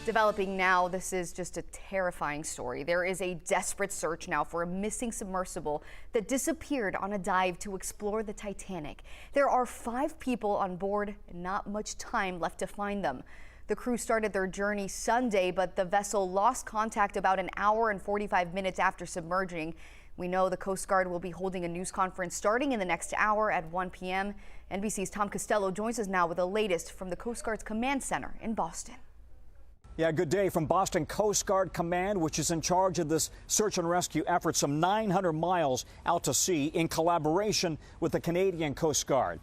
Developing now, this is just a terrifying story. There is a desperate search now for a missing submersible that disappeared on a dive to explore the Titanic. There are 5 people on board and not much time left to find them. The crew started their journey Sunday, but the vessel lost contact about an hour and 45 minutes after submerging. We know the Coast Guard will be holding a news conference starting in the next hour at 1 p.m. NBC's Tom Costello joins us now with the latest from the Coast Guard's command center in Boston. Yeah, good day from Boston Coast Guard Command, which is in charge of this search and rescue effort some 900 miles out to sea in collaboration with the Canadian Coast Guard.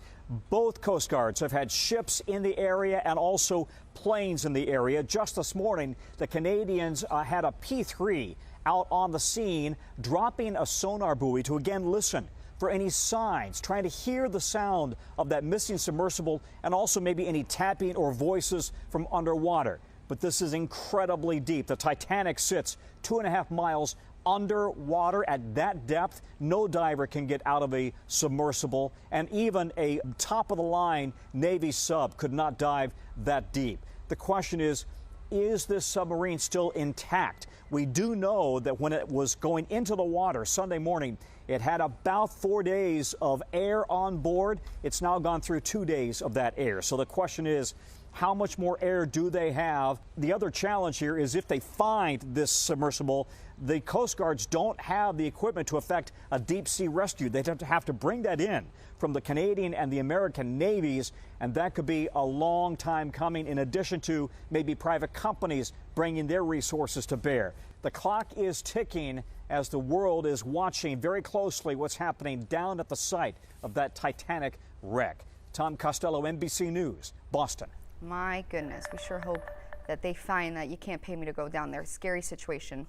Both Coast Guards have had ships in the area and also planes in the area. Just this morning, the Canadians had a P-3 out on the scene, dropping a sonar buoy to again listen for any signs, trying to hear the sound of that missing submersible and also maybe any tapping or voices from underwater. But this is incredibly deep. The Titanic sits 2.5 miles underwater at that depth. No diver can get out of a submersible, and even a top-of-the-line Navy sub could not dive that deep. The question is this submarine still intact? We do know that when it was going into the water Sunday morning, it had about 4 days of air on board. It's now gone through 2 days of that air. So the question is, how much more air do they have? The other challenge here is if they find this submersible, the Coast Guards don't have the equipment to effect a deep sea rescue. They'd have to bring that in from the Canadian and the American navies, and that could be a long time coming, in addition to maybe private companies bringing their resources to bear. The clock is ticking as the world is watching very closely what's happening down at the site of that Titanic wreck. Tom Costello, NBC News, Boston. My goodness, we sure hope that they find that. You can't pay me to go down there. Scary situation.